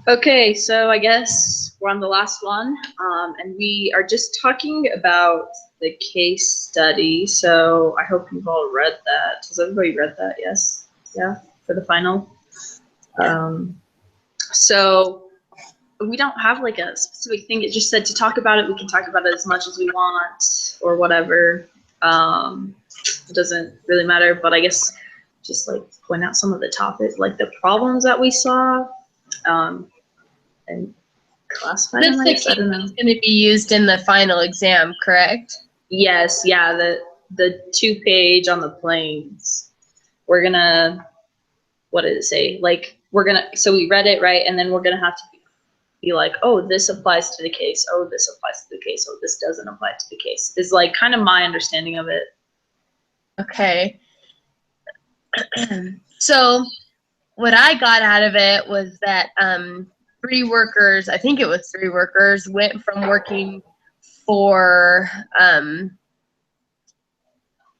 Okay, so I guess we're on the last one, and we are just talking about the case study. So I hope you've all read that. Has everybody read that? Yes? Yeah, for the final? So we don't have like a specific thing. It just said to talk about it. We can talk about it as much as we want or whatever. It doesn't really matter, but I guess just like point out some of the topics, like the problems that we saw, and classify them, I guess. I don't know. It's going to be used in the final exam, correct? Yes, yeah, the 2-page on the planes. We're gonna, what did it say? Like so we read it, right, and then we're gonna have to be like, oh, this applies to the case. Oh, this applies to the case. Oh, this doesn't apply to the case. Is like kind of my understanding of it. Okay. So what I got out of it was that 3 workers, I think it was 3 workers, went from working for, now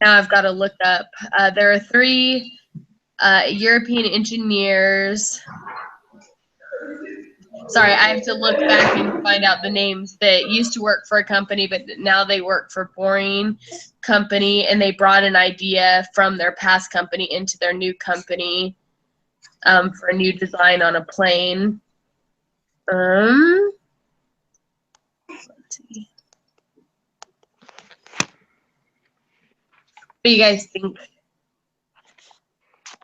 I've got to look up, there are 3 European engineers. Sorry, I have to look back and find out the names that used to work for a company, but now they work for Boring Company, and they brought an idea from their past company into their new company for a new design on a plane. Let's see. What do you guys think?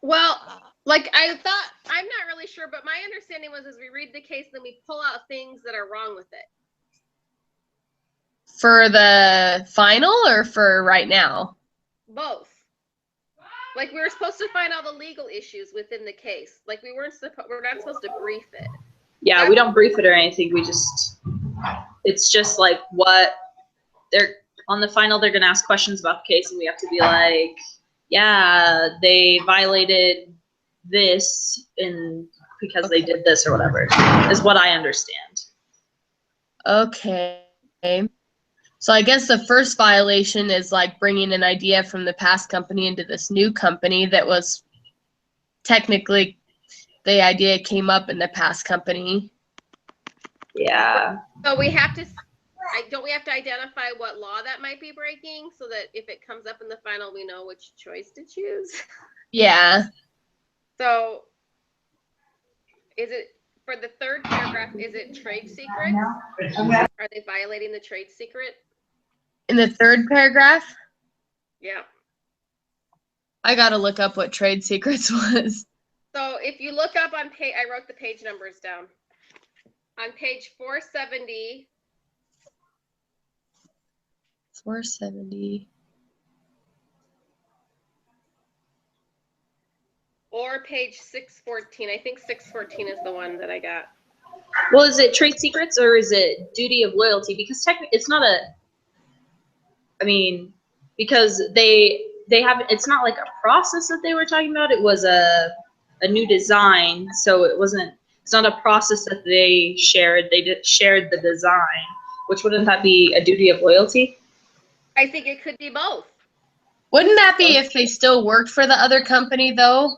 Well, like I'm not really sure, but my understanding was as we read the case, then we pull out things that are wrong with it. For the final or for right now? Both. Like we were supposed to find all the legal issues within the case. Like we're not supposed to brief it. Yeah, we don't brief it or anything. It's just like what they're on the final. They're gonna ask questions about the case, and we have to be like, yeah, they violated this because they did this or whatever, is what I understand. Okay. So I guess the first violation is like bringing an idea from the past company into this new company that was technically the idea came up in the past company. Yeah. So we have to, don't we have to identify what law that might be breaking so that if it comes up in the final, we know which choice to choose? Yeah. So is it, for the third paragraph, is it trade secrets? Are they violating the trade secret? In the third paragraph? Yeah. I gotta look up what trade secrets was. So if you look up on page, I wrote the page numbers down. On page 470. 470. Or page 614. I think 614 is the one that I got. Well, is it trade secrets or is it duty of loyalty? Because technically, it's not because they have, it's not like a process that they were talking about. It was a new design, so it's not a process that they shared. They shared the design, which wouldn't that be a duty of loyalty? I think it could be both. Wouldn't that be if they still worked for the other company though?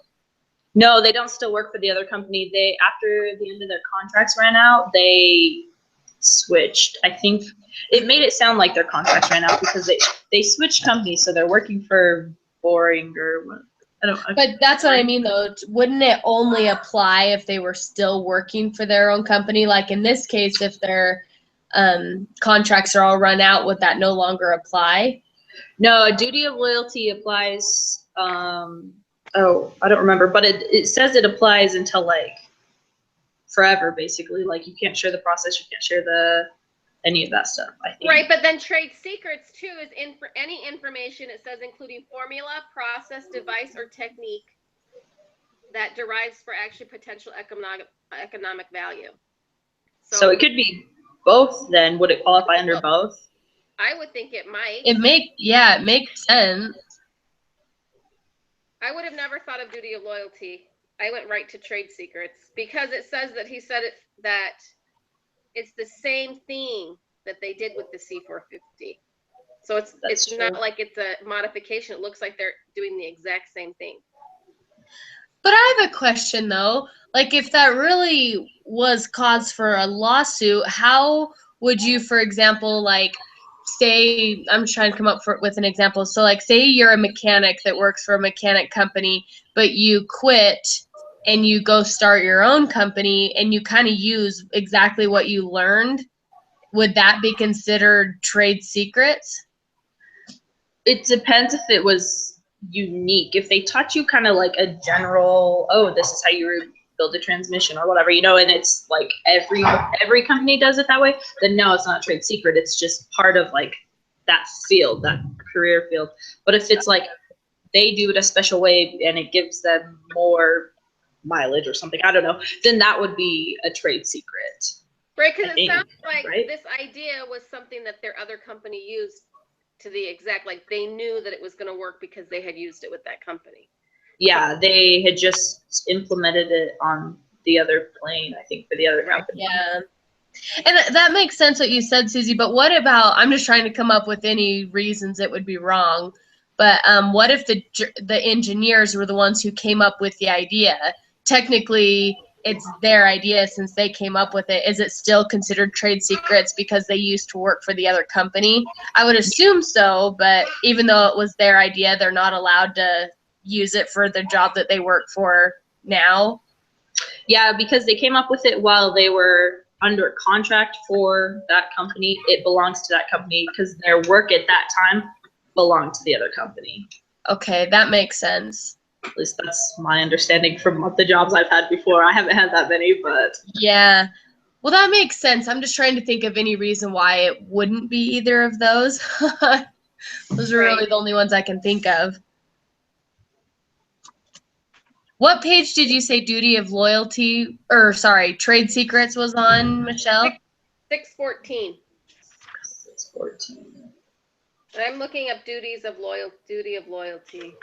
No, they don't still work for the other company. After the end of their contracts ran out, they switched. I think it made it sound like their contracts ran out because they switched companies, so they're working for Boring or what. I don't know. But that's what I mean though. Wouldn't it only apply if they were still working for their own company? Like in this case, if their contracts are all run out, would that no longer apply? No, a duty of loyalty applies. I don't remember, but it says it applies until like forever, basically. Like you can't share the process, you can't share any of that stuff, I think. Right, but then trade secrets too is any information, it says including formula, process, device, or technique that derives for actually potential economic value. So it could be both then. Would it qualify under both? I would think it might. It makes sense. I would have never thought of duty of loyalty. I went right to trade secrets because it says that he said it that it's the same thing that they did with the C450. So it's not like it's a modification. It looks like they're doing the exact same thing. But I have a question though. Like, if that really was cause for a lawsuit, how would you, for example, like, say, I'm trying to come up with an example. So, like, say you're a mechanic that works for a mechanic company, but you quit and you go start your own company and you kind of use exactly what you learned. Would that be considered trade secrets? It depends if it was unique. If they taught you kind of like a general, oh, this is how you build a transmission or whatever, and it's like every company does it that way, then no, it's not a trade secret. It's just part of like that field, that career field. But if it's like they do it a special way and it gives them more mileage or something, I don't know, then that would be a trade secret. Right, because it sounds like right? this idea was something that their other company used to the exact, like they knew that it was going to work because they had used it with that company. Yeah, they had just implemented it on the other plane, I think, for the other company. Yeah. And that makes sense what you said, Susie, but what about, I'm just trying to come up with any reasons it would be wrong, but what if the engineers were the ones who came up with the idea? Technically, it's their idea since they came up with it. Is it still considered trade secrets because they used to work for the other company? I would assume so, but even though it was their idea, they're not allowed to use it for the job that they work for now. Yeah, because they came up with it while they were under contract for that company. It belongs to that company because their work at that time belonged to the other company. Okay, that makes sense. At least that's my understanding from the jobs I've had before. I haven't had that many, but yeah. Well, that makes sense. I'm just trying to think of any reason why it wouldn't be either of those. Those are really the only ones I can think of. What page did you say duty of loyalty, or sorry, trade secrets was on, Michelle? 614. 614. And I'm looking up duty of loyalty.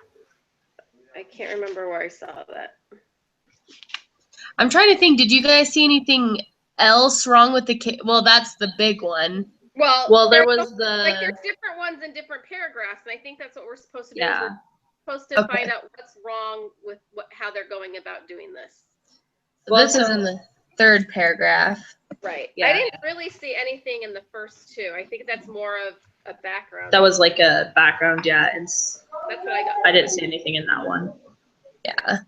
I can't remember where I saw that. I'm trying to think, did you guys see anything else wrong with well, that's the big one. Well, there was the there's different ones in different paragraphs, and I think that's what we're supposed to do. Yeah. Is we're supposed to find out what's wrong with how they're going about doing this. Well, this is in the third paragraph. Right. Yeah. I didn't really see anything in the first two. I think that's more of a background. That was like a background, yeah. And that's what I got. I didn't see anything in that one. Yeah.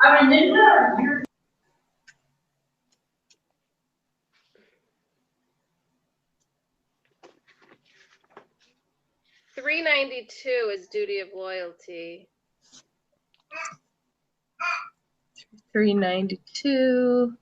I mean, 392 is duty of loyalty. 392.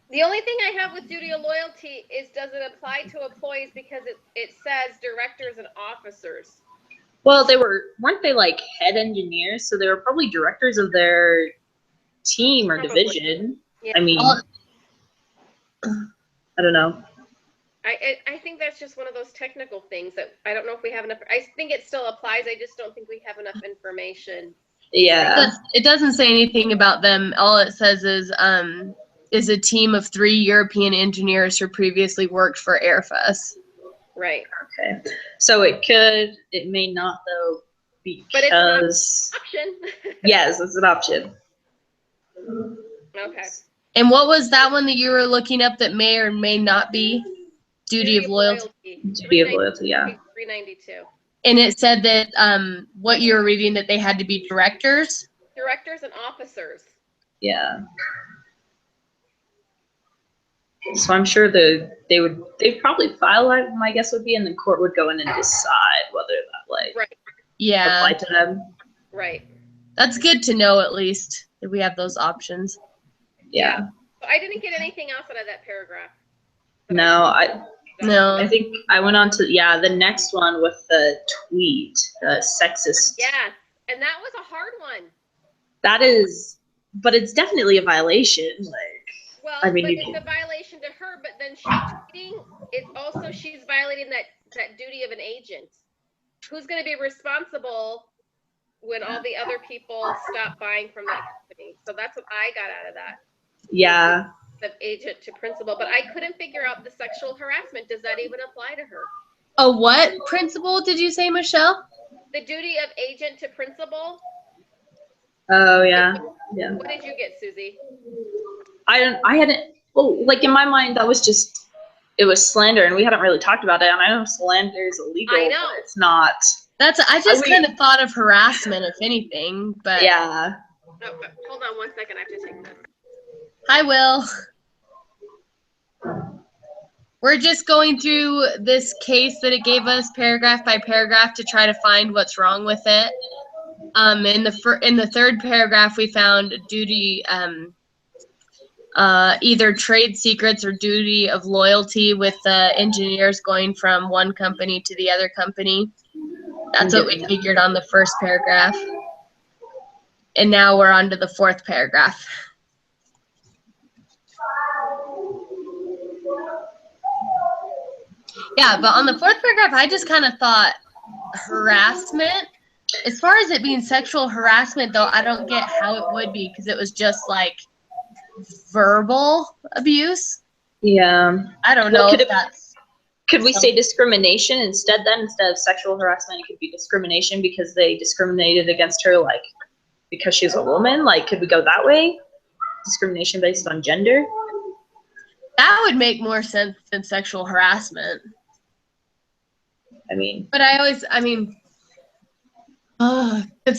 The only thing I have with duty of loyalty is, does it apply to employees, because it says directors and officers. Well, weren't they like head engineers? So they were probably directors of their team or division. Yeah. I mean, I don't know. I think that's just one of those technical things that I don't know if we have enough. I think it still applies. I just don't think we have enough information. Yeah. It doesn't say anything about them. All it says is a team of 3 European engineers who previously worked for Airbus. Right. Okay. So it may not though, because. But it's an option. Yes, it's an option. Okay. And what was that one that you were looking up that may or may not be? Duty of loyalty. Duty of loyalty, yeah. 392. And it said that what you were reading, that they had to be directors? Directors and officers. Yeah. So I'm sure they'd probably file that, my guess would be, and the court would go in and decide whether that apply to them. Right. That's good to know, at least, that we have those options. Yeah. So I didn't get anything else out of that paragraph. No, No. I think I went on to the next one with the tweet, the sexist. Yeah, and that was a hard one. That is, but it's definitely a violation. Well, I mean, but it's a violation to her, but then she's violating that duty of an agent. Who's going to be responsible when all the other people stopped buying from that company. So that's what I got out of that. Yeah. Of agent to principal, but I couldn't figure out the sexual harassment. Does that even apply to her? A what principle did you say, Michelle? The duty of agent to principal. Oh yeah. Yeah. What did you get, Susie? I hadn't, well, like in my mind, that was just, it was slander, and we hadn't really talked about it. And I know slander is illegal, I know. but it's not. I just we- kind of thought of harassment, if anything, but Yeah. Oh, hold on 1 second. I have to take this. Hi, Will. We're just going through this case that it gave us paragraph by paragraph to try to find what's wrong with it. In the third paragraph, we found duty, either trade secrets or duty of loyalty with the engineers going from one company to the other company. That's what we figured on the first paragraph. And now we're on to the fourth paragraph. Yeah, but on the fourth paragraph, I just kind of thought harassment. As far as it being sexual harassment, though, I don't get how it would be, because it was just like verbal abuse. Yeah. I don't Well, know could if it- that's. Could we say discrimination instead then? Instead of sexual harassment, it could be discrimination because they discriminated against her, like, because she's a woman? Like, could we go that way? Discrimination based on gender? That would make more sense than sexual harassment. I mean, But it's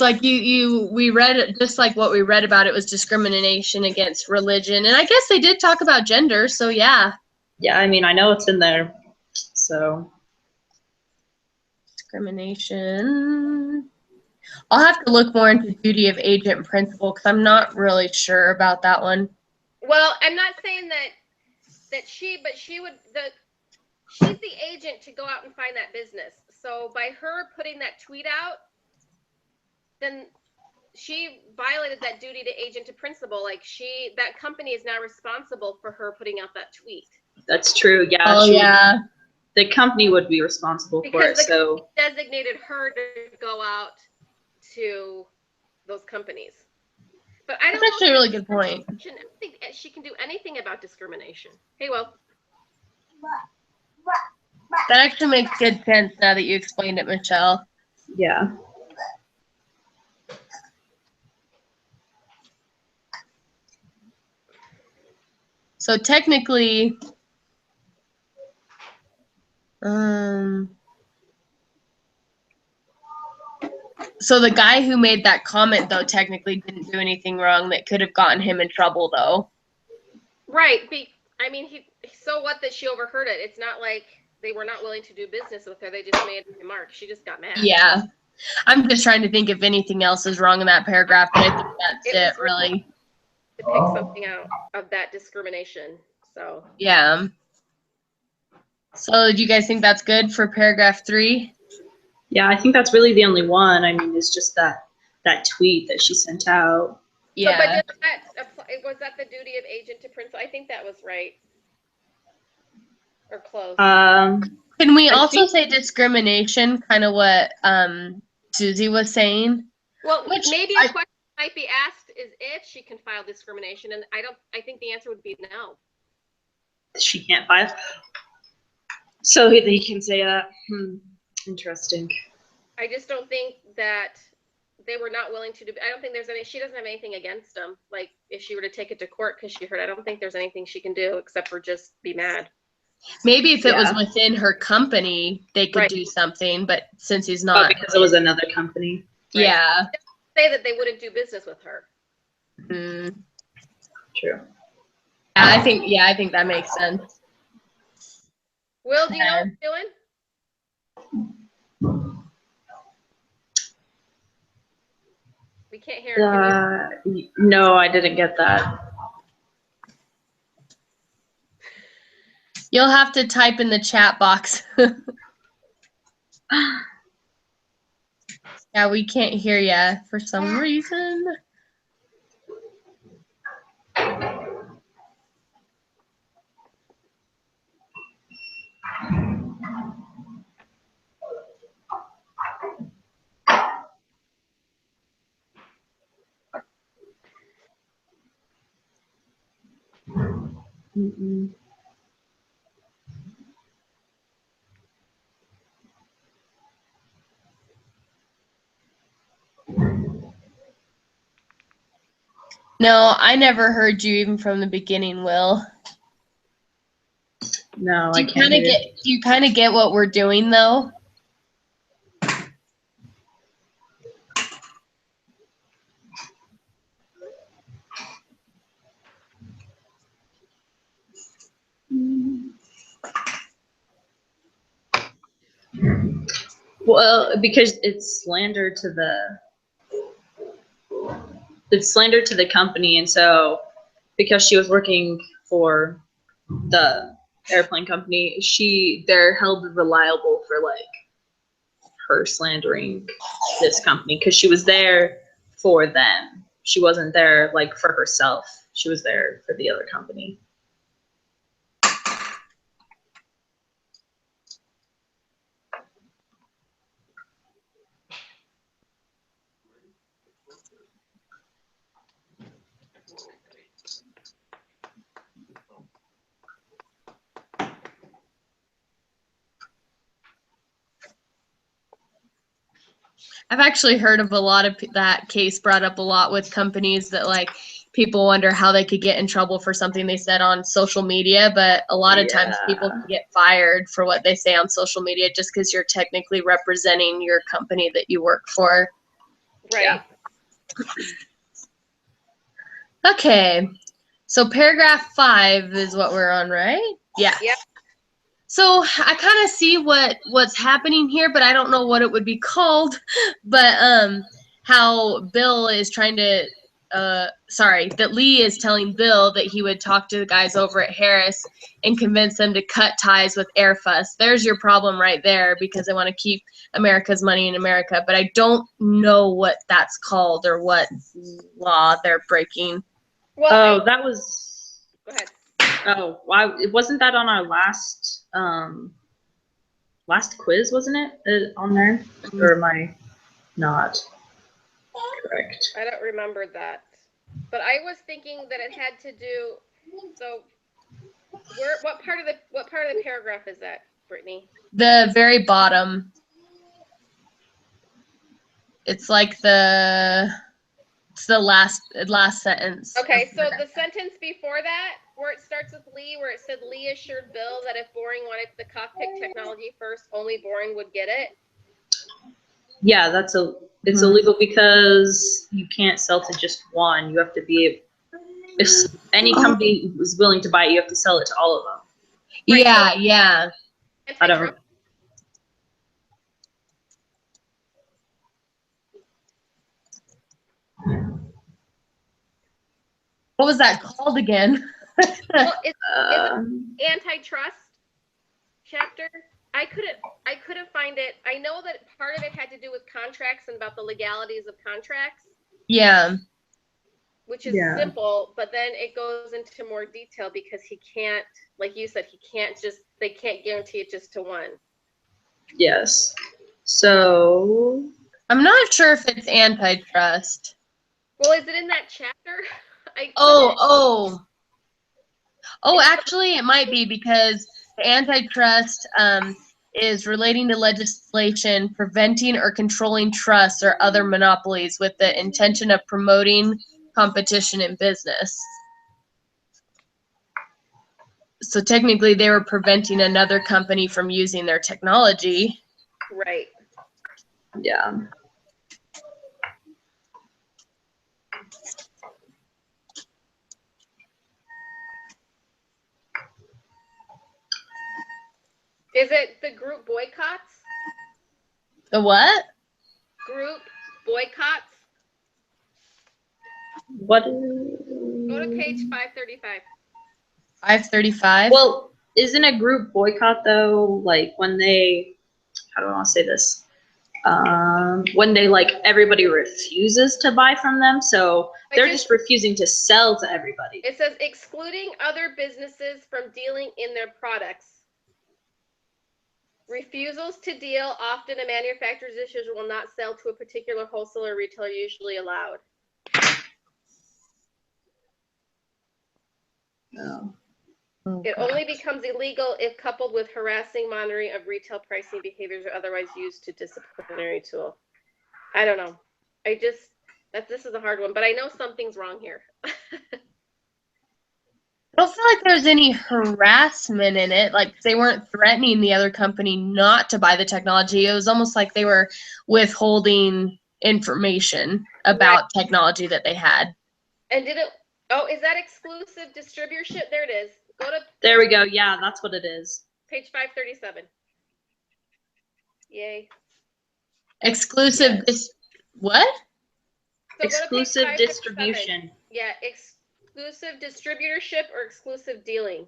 like we read it, just like what we read about it was discrimination against religion. And I guess they did talk about gender, so yeah. yeah, I mean, I know it's in there, so. Discrimination. I'll have to look more into duty of agent and principal, because I'm not really sure about that one. Well, I'm not saying she's the agent to go out and find that business. So by her putting that tweet out, then she violated that duty to agent to principal. Like that company is now responsible for her putting out that tweet. That's true, yeah. Oh, yeah. The company would be responsible for it, Because the so. company designated her to go out to those companies. But I don't That's actually a really good point. I don't think she can do anything about discrimination. Hey, well. That actually makes good sense now that you explained it, Michelle. Yeah. So technically, so the guy who made that comment, though, technically didn't do anything wrong that could have gotten him in trouble, though. Right. I mean, so what that she overheard it? It's not like they were not willing to do business with her. They just made a remark. She just got mad. Yeah. I'm just trying to think if anything else is wrong in that paragraph, but I think that's it, really. To pick something out of that discrimination. So. Yeah. So do you guys think that's good for paragraph 3? Yeah, I think that's really the only one. I mean, it's just that tweet that she sent out. Yeah. But was that the duty of agent to principal? I think that was right. Or close. Can we I also think- say discrimination, kind of what Susie was saying? Well, which maybe a question might be asked is if she can file discrimination, and I think the answer would be no. She can't file. So he can say that. Interesting. I just don't think that they were not willing to do. I don't think she doesn't have anything against them. Like if she were to take it to court because she heard, I don't think there's anything she can do except for just be mad. Maybe if it was Yeah. within her company, they could Right. do something, but since he's Oh, not. because it was another company. Right. Yeah. Say that they wouldn't do business with her. Mm. True. I think that makes sense. Will, do you know what you're doing? We can't hear. No, I didn't get that. You'll have to type in the chat box. Yeah, we can't hear you for some reason. Mm-mm. No, I never heard you even from the beginning, Will. No, Do I you can't kind of hear. get what we're doing though? Well, because it's slander to the company, and so because she was working for the airplane company, they're held reliable for like her slandering this company because she was there for them. She wasn't there like for herself. She was there for the other company. I've actually heard of a lot of that case brought up a lot with companies that like people wonder how they could get in trouble for something they said on social media, but a lot of times people can get fired for what they say on social media just because you're technically representing your company that you work for. Right. Yeah. Okay. So paragraph 5 is what we're on, right? Yeah. Yep. So I kind of see what's happening here, but I don't know what it would be called. But how Bill is trying to that Lee is telling Bill that he would talk to the guys over at Harris and convince them to cut ties with Airfuss. There's your problem right there because they want to keep America's money in America, but I don't know what that's called or what law they're breaking. Well, that was. go ahead. Oh, wow! Wasn't that on our last quiz? Wasn't it on there, or am I not correct? I don't remember that, but I was thinking that it had to do. So, what part of the paragraph is that, Brittany? The very bottom. It's like it's the last sentence. Okay, so the sentence before that, where it starts with Lee, where it said Lee assured Bill that if Boring wanted the cockpit technology first, only Boring would get it. Yeah, it's illegal because you can't sell to just one. You have to be, if any company is willing to buy it, you have to sell it to all of them. Right, Yeah, so- yeah. I don't. What was that called again? Well, it's Um, antitrust chapter. I couldn't find it. I know that part of it had to do with contracts and about the legalities of contracts, Yeah. which is Yeah. simple, but then it goes into more detail because he can't, like you said, they can't guarantee it just to one. yes. So I'm not sure if it's antitrust. Well, is it in that chapter? Oh, actually it might be because the antitrust is relating to legislation preventing or controlling trusts or other monopolies with the intention of promoting competition in business. So technically they were preventing another company from using their technology. Right. yeah. Is it the group boycotts? The what? Group boycotts? What? Go to page 535. 535? Well, isn't a group boycott though like when they? How do I want to say this? When they like everybody refuses to buy from them, so they're just refusing to sell to everybody. It says excluding other businesses from dealing in their products. Refusals to deal, often a manufacturer's decision will not sell to a particular wholesaler or retailer, usually allowed. No. It only becomes illegal if coupled with harassing monitoring of retail pricing behaviors or otherwise used to disciplinary tool. I don't know. This is a hard one, but I know something's wrong here. I don't feel like there's any harassment in it. Like they weren't threatening the other company not to buy the technology. It was almost like they were withholding information about technology that they had. And is that exclusive distributorship? There it is. Go to There we go. Yeah, that's what it is. page 537. Yay. Exclusive. What? So Exclusive go to page 537. distribution. Yeah, exclusive distributorship or exclusive dealing.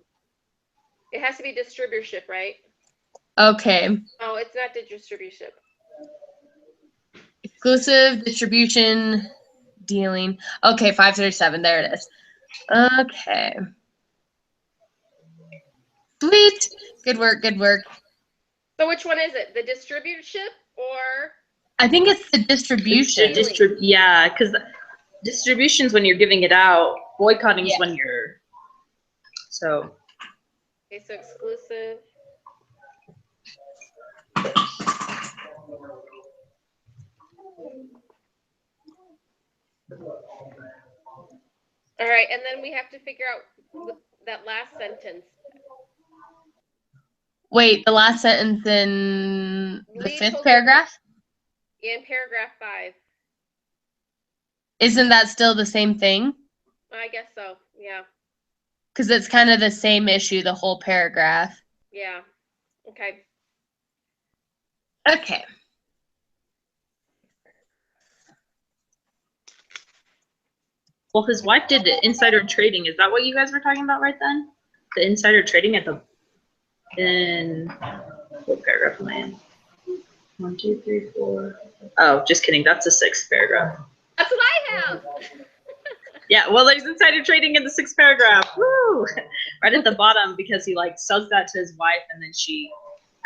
It has to be distributorship, right? Okay. Oh, it's not the distributorship. Exclusive distribution dealing. Okay, 537. There it is. Okay. Sweet. Good work. Good work. So which one is it? The distributorship or? I think it's the distribution. Yeah, because distribution's when you're giving it out. Boycotting is Yeah. when you're. So. Okay, so exclusive. All right, and then we have to figure out that last sentence. Wait, the last sentence in the Lee fifth told paragraph? In paragraph 5. Isn't that still the same thing? I guess so. Yeah. Because it's kind of the same issue, the whole paragraph. Yeah. Okay. Okay. Well, his wife did the insider trading. Is that what you guys were talking about right then? The insider trading in what paragraph am I in? 1, 2, 3, 4. Oh, just kidding. That's the 6th paragraph. That's what I have. Yeah, well, there's insider trading in the 6th paragraph. Woo! Right at the bottom, because he sells that to his wife, and then she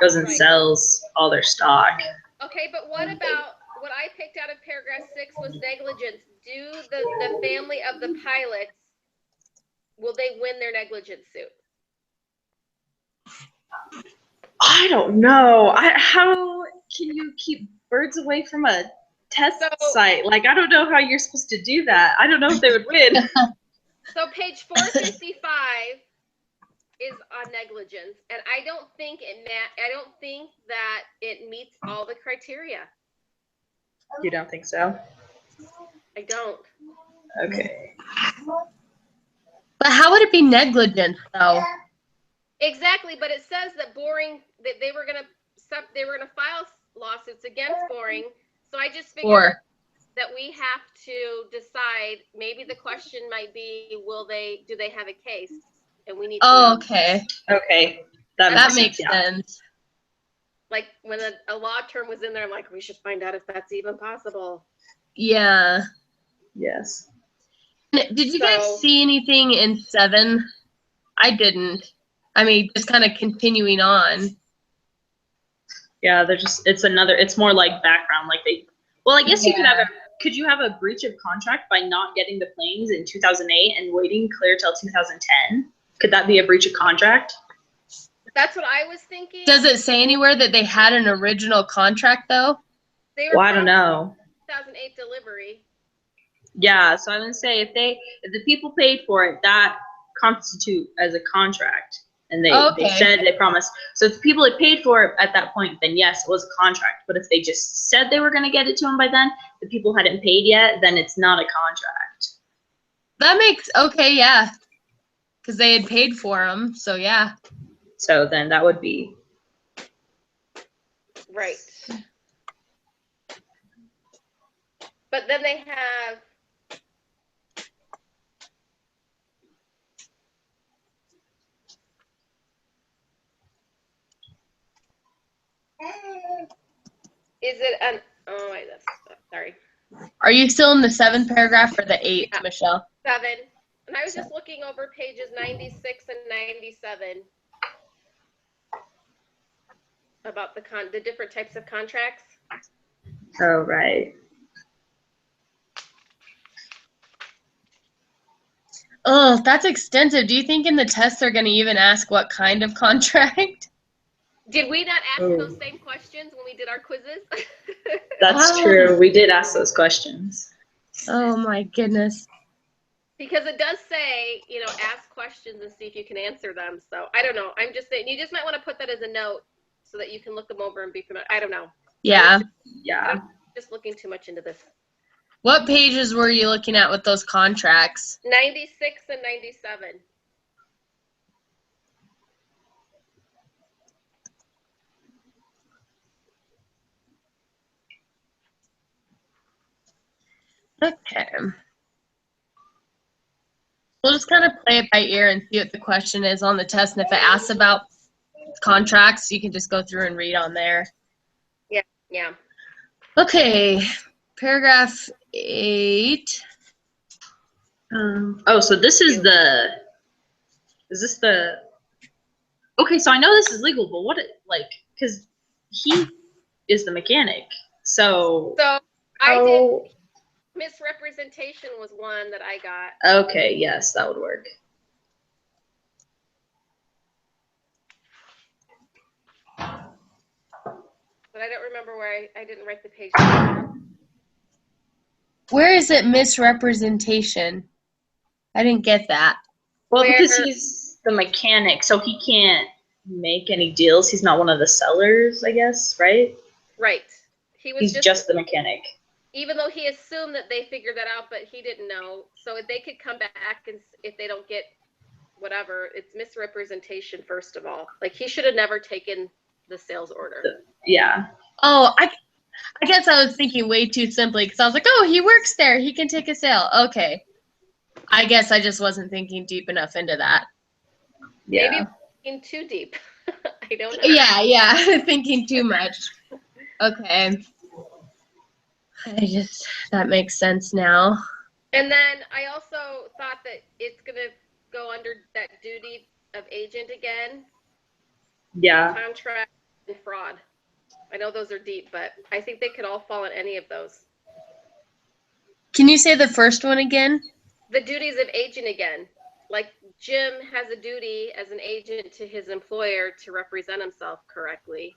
goes and sells all their stock. Okay, but what about what I picked out of paragraph 6 was negligence. Do the family of the pilots, will they win their negligence suit? I don't know. How can you keep birds away from a test site? I don't know how you're supposed to do that. I don't know if they would win. So page 455 is on negligence, and I don't think that it meets all the criteria. You don't think so? I don't. Okay. But how would it be negligence, though? Exactly, but it says that Boring, that they were gonna file lawsuits against Boring. So I just figured that we have to decide. Maybe the question might be, do they have a case? And we need to know. Okay. Okay. That makes sense. Like when a law term was in there, I'm like, we should find out if that's even possible. Yeah. Yes. Did you guys see anything in 7? I didn't. I mean, just kind of continuing on. Yeah, it's more like background. I guess you could you have a breach of contract by not getting the planes in 2008 and waiting clear till 2010? Could that be a breach of contract? That's what I was thinking. Does it say anywhere that they had an original contract, though? I don't know. 2008 delivery. Yeah, so I would say if the people paid for it, that constitute as a contract, and they said they promised. So if the people had paid for it at that point, then yes, it was a contract. But if they just said they were going to get it to them by then, the people hadn't paid yet, then it's not a contract. That makes yeah, because they had paid for them, so yeah. So then that would be right. But then they have. Is it an? Oh wait, sorry. Are you still in the 7th paragraph or the 8th, Michelle? 7. And I was just looking over pages 96 and 97 about the different types of contracts. Oh, right. Oh, that's extensive. Do you think in the test they're going to even ask what kind of contract? Did we not ask Oh. those same questions when we did our quizzes? That's Oh. true. We did ask those questions. Oh my goodness. Because it does say, ask questions and see if you can answer them. So I don't know. I'm just saying, you just might want to put that as a note so that you can look them over and be familiar. I don't know. Yeah. Yeah. Just looking too much into this. What pages were you looking at with those contracts? 96 and 97. Okay. We'll just kind of play it by ear and see what the question is on the test. And if it asks about contracts, you can just go through and read on there. Yeah. Okay. Paragraph 8. Oh, so this is okay, so I know this is legal, but because he is the mechanic. So I did, oh, misrepresentation was one that I got. okay, yes, that would work. But I don't remember where I didn't write the page. Where is it misrepresentation? I didn't get that. Well, because Where- he's the mechanic, so he can't make any deals. He's not one of the sellers, I guess, right? Right. He was He's just the mechanic. even though he assumed that they figured that out, but he didn't know. So if they could come back and if they don't get whatever, it's misrepresentation, first of all. Like, he should have never taken the sales order. Yeah. Oh, I guess I was thinking way too simply because I was like, oh, he works there. He can take a sale. Okay. I guess I just wasn't thinking deep enough into that. Yeah. Maybe in too deep. I don't know. Yeah. Thinking too much. Okay. That makes sense now. And then I also thought that it's going to go under that duty of agent again, Yeah. contract and fraud. I know those are deep, but I think they could all fall in any of those. Can you say the first one again? The duties of agent again. Like, Jim has a duty as an agent to his employer to represent himself correctly.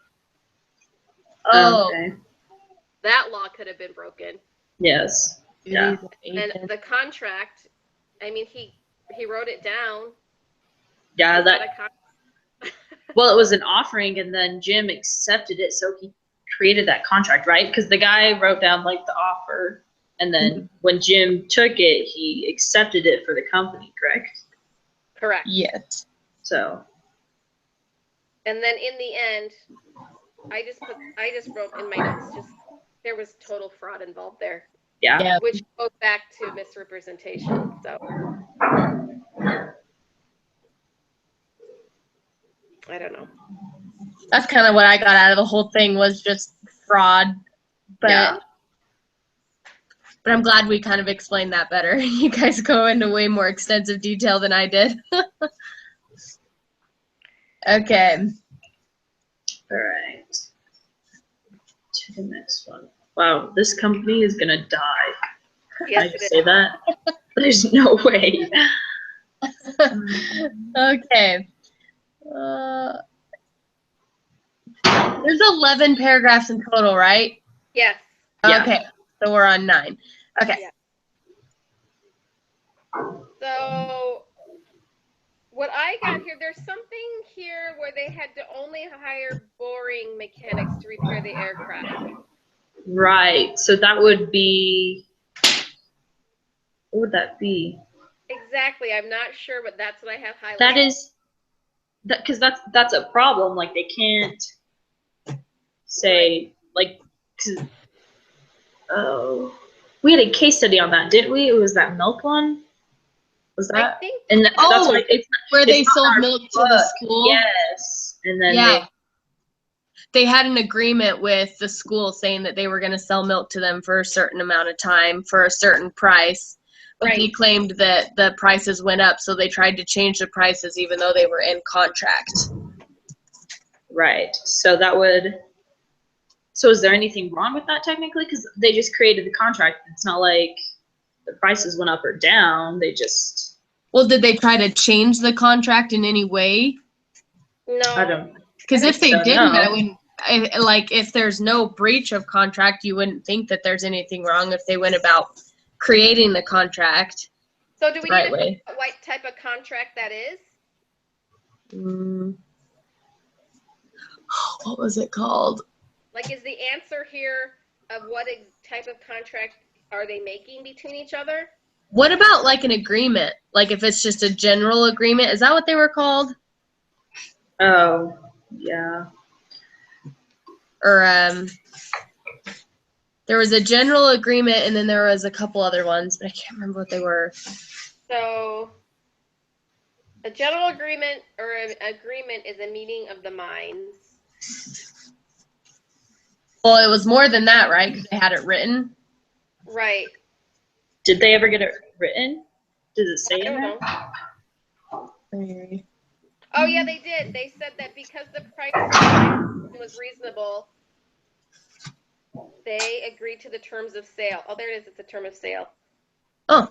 Oh, Okay. That law could have been broken. Yes. Yeah. And the contract, I mean, he wrote it down. Yeah. Is that a con- Well, it was an offering, and then Jim accepted it, so he created that contract, right? Because the guy wrote down like the offer, and then when Jim took it, he accepted it for the company, correct? Correct. Yes. So. And then in the end, I just wrote in my notes, just there was total fraud involved there, Yeah. Yeah. which goes back to misrepresentation. So I don't know. That's kind of what I got out of the whole thing was just fraud. But Yeah. but I'm glad we kind of explained that better. You guys go into way more extensive detail than I did. Okay. All right. To the next one. Wow, this company is gonna die. Can I Yes, just it say is. that? There's no way. Okay. There's 11 paragraphs in total, right? Yes. Yeah. Okay. So we're on 9. Okay. Yeah. So what I got here, there's something here where they had to only hire boring mechanics to repair the aircraft. Right. So that would be. What would that be? Exactly. I'm not sure, but that's what I have highlighted. That is. Because that's a problem. Like they can't say like. Oh, we had a case study on that, didn't we? It was that milk one. Was I that? think And that's Oh, why it's Where they It's not sold our milk to the book. school. yes. And then Yeah. They had an agreement with the school saying that they were going to sell milk to them for a certain amount of time for a certain price. But they Right. claimed that the prices went up, so they tried to change the prices even though they were in contract. right. So that would. So is there anything wrong with that technically? Because they just created the contract. It's not like the prices went up or down. They just. Well, did they try to change the contract in any way? No. I don't. Because if they so, didn't, no. I wouldn't. Like, if there's no breach of contract, you wouldn't think that there's anything wrong if they went about creating the contract So do we the right need to way. know what type of contract that is? What was it called? Like, is the answer here of what type of contract are they making between each other? What about like an agreement? Like if it's just a general agreement, is that what they were called? Oh, yeah. Or there was a general agreement and then there was a couple other ones, but I can't remember what they were. So a general agreement or an agreement is a meeting of the minds. Well, it was more than that, right? Because they had it written. Right. Did they ever get it written? Does it say I in don't there? know. Oh yeah, they did. They said that because the price was reasonable, they agreed to the terms of sale. Oh, there it is. It's a term of sale. Oh,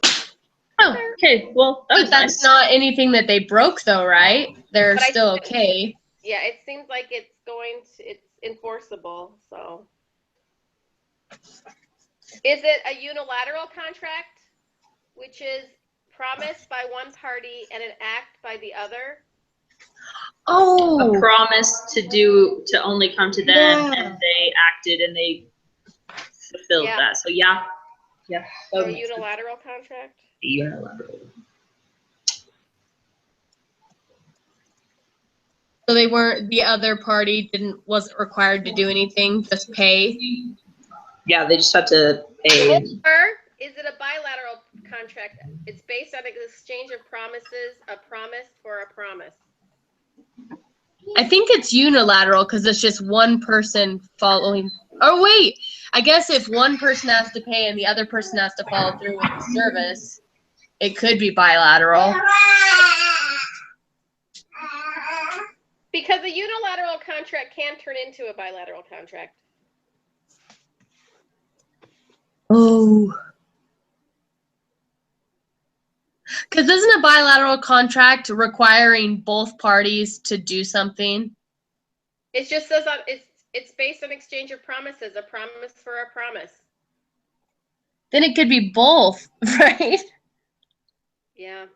Oh, okay. Well, that but was that's nice. not anything that they broke, though, right? They're But I still think- okay. Yeah, it seems like it's enforceable. So, is it a unilateral contract, which is promised by one party and an act by the other? Oh, A promise to only come to them, Yeah. and they acted and they fulfilled Yeah. that. So yeah, So that a would make sense. unilateral contract? Unilateral. so they weren't. The other party wasn't required to do anything, just pay. Yeah, they just have to pay. Or is it a bilateral contract? It's based on an exchange of promises, a promise for a promise. I think it's unilateral because it's just one person following. Oh wait, I guess if one person has to pay and the other person has to follow through with the service, it could be bilateral. Because a unilateral contract can turn into a bilateral contract. Oh. Because isn't a bilateral contract requiring both parties to do something? It just says on it's based on exchange of promises, a promise for a promise. Then it could be both, right? Yeah.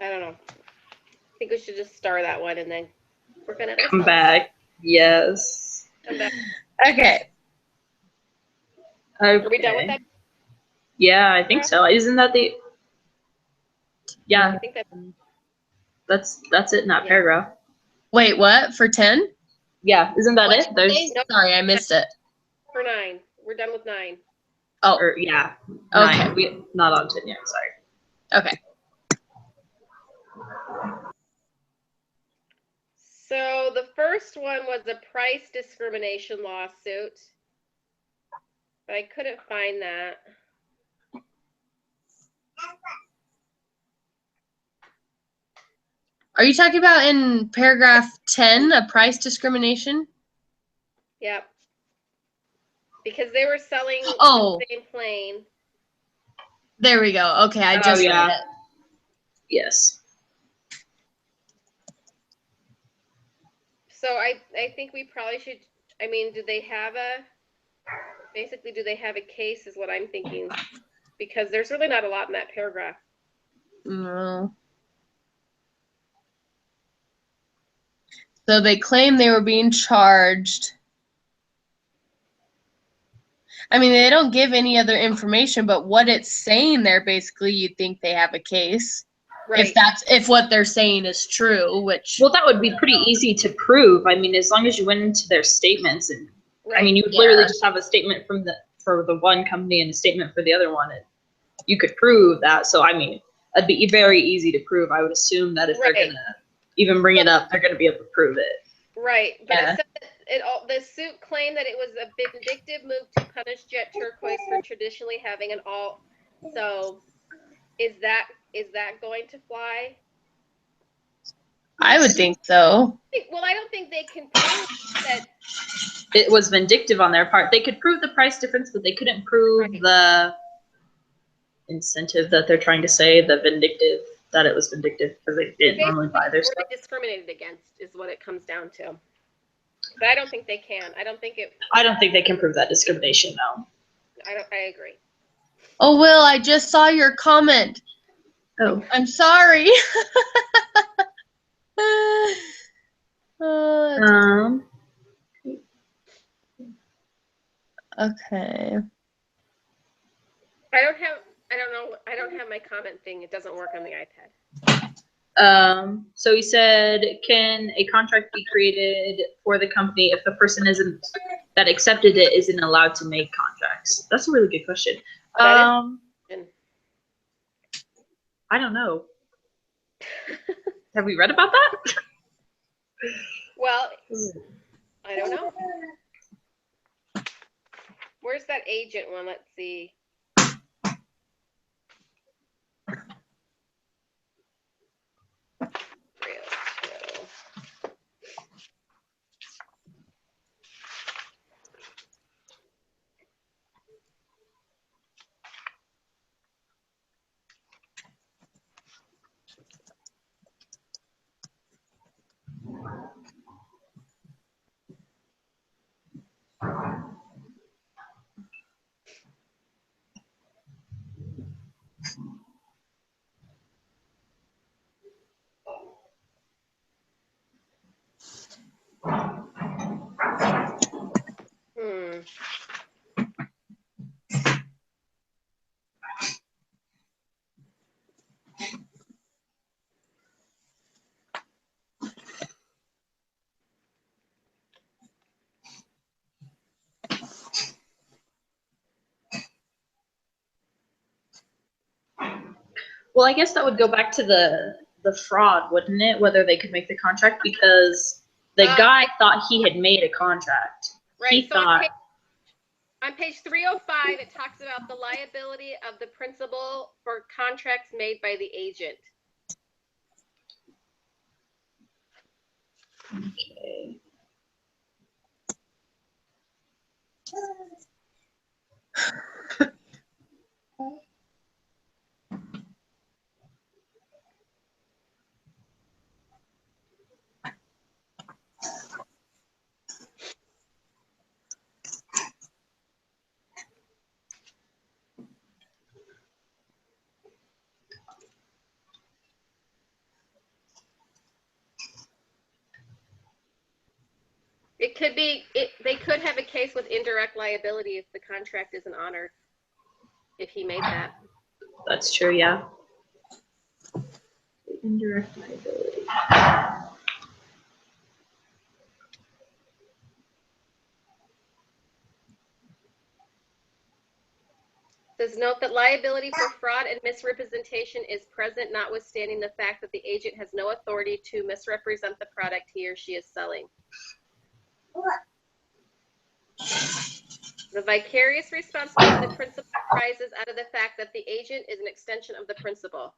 I don't know. I think we should just star that one and then work on it. Come back. Yes. Come back. Okay. Okay. Are we done with that? Yeah, I think so. Isn't that the? Yeah, I think that that's it in that Yeah. paragraph. Wait, what? For 10? Yeah, isn't that it? There's Sorry, I missed it. for 9. We're done with 9. Oh, or yeah. Okay. 9. We not on 10 yet. Sorry. okay. So the first one was a price discrimination lawsuit. But I couldn't find that. Are you talking about in paragraph 10, a price discrimination? Yep. Because they were selling Oh. the same plane. There we go. Okay, I just yeah. read it. Yes. So I think we probably should, I mean, do they have a case is what I'm thinking. Because there's really not a lot in that paragraph. No. So they claim they were being charged. I mean, they don't give any other information, but what it's saying there, basically, you'd think they have a case. Right. If what they're saying is true, which Well, that would be pretty easy to prove. I mean, as long as you went into their statements, and Right. I mean, you would Yeah. literally just have a statement for the one company and a statement for the other one, and you could prove that. So, I mean, it'd be very easy to prove. I would assume that if they're Right. gonna even bring it up, they're gonna be able to prove it. Right, but Yeah. it said that the suit claimed that it was a vindictive move to punish Jet Turquoise for traditionally having an alt. So, is that going to fly? I would think so. Well, I don't think they can prove that it was vindictive on their part. They could prove the price difference, but they couldn't prove Right. the incentive that they're trying to say, the vindictive, that it was vindictive because they didn't normally buy their Or stuff. they discriminated against is what it comes down to. But I don't think they can. I don't think it. I don't think they can prove that discrimination, no. I agree. Oh, Will, I just saw your comment. Oh. I'm sorry. Um, Okay. I don't have my comment thing. It doesn't work on the iPad. so he said, can a contract be created for the company if the person that accepted it isn't allowed to make contracts? That's a really good question. That is- I don't know. Have we read about that? Well, I don't know. Where's that agent one? Let's see. Realto. Hmm. Well, I guess that would go back to the fraud, wouldn't it? Whether they could make the contract, because the guy thought he had made a contract. Right. He So thought, on page 305, it talks about the liability of the principal for contracts made by the agent. okay. It could be, they could have a case with indirect liability if the contract isn't honored, if he made that. That's true, yeah. Indirect liability. Says note that liability for fraud and misrepresentation is present notwithstanding the fact that the agent has no authority to misrepresent the product he or she is selling. The vicarious responsibility of the principal arises out of the fact that the agent is an extension of the principal.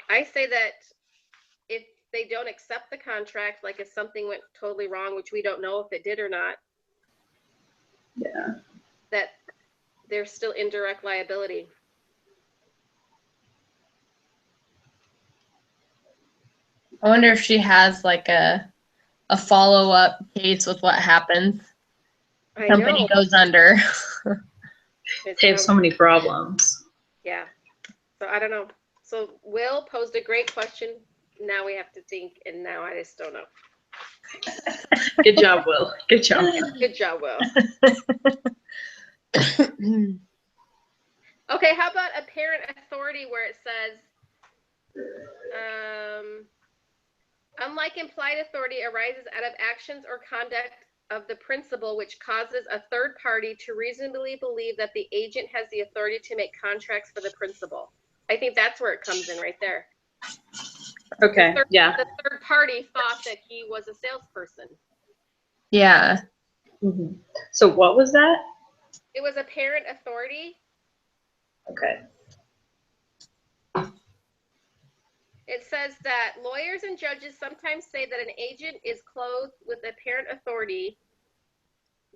I say that if they don't accept the contract, like if something went totally wrong, which we don't know if it did or not, Yeah. that there's still indirect liability. I wonder if she has like a follow-up case with what happens. I Company know. goes under. It's They have so many problems. Yeah. So I don't know. So Will posed a great question. Now we have to think, and now I just don't know. Good job, Will. Good job. Good job, Will. Okay, how about apparent authority where it says, unlike implied authority arises out of actions or conduct of the principal which causes a third party to reasonably believe that the agent has the authority to make contracts for the principal. I think that's where it comes in right there. Okay, yeah. The third party thought that he was a salesperson. Yeah. Mm-hmm. So what was that? It was apparent authority. Okay. It says that lawyers and judges sometimes say that an agent is clothed with apparent authority.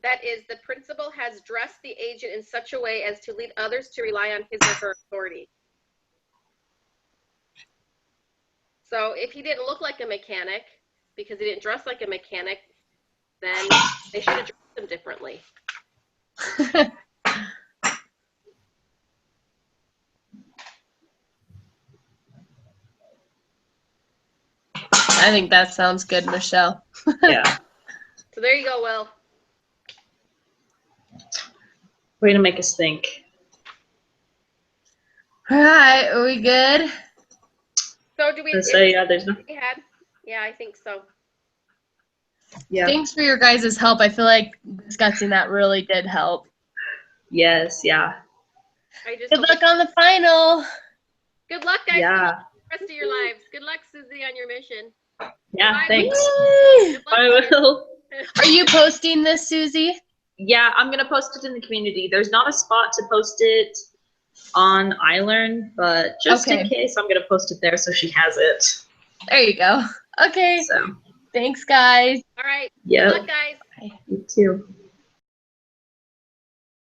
That is, the principal has dressed the agent in such a way as to lead others to rely on his or her authority. So if he didn't look like a mechanic, because he didn't dress like a mechanic, then they should have dressed him differently. I think that sounds good, Michelle. Yeah. So there you go, Will. Way to make us think. All right, are we good? So do we? So yeah, there's no. We had? Yeah, I think so. Yeah. Thanks for your guys' help. I feel like discussing that really did help. Yes. Yeah. I just Good hope luck on the final. Good luck, guys. Yeah. Good luck the rest of your lives. Good luck, Susie, on your mission. Yeah. Bye. Thanks. Woo! Good luck, I guys. will. Are you posting this, Susie? Yeah, I'm gonna post it in the community. There's not a spot to post it on iLearn, but just in Okay. case, I'm gonna post it there so she has it. There you go. Okay. So, Thanks, guys. All right. yeah. Good luck, guys. You too.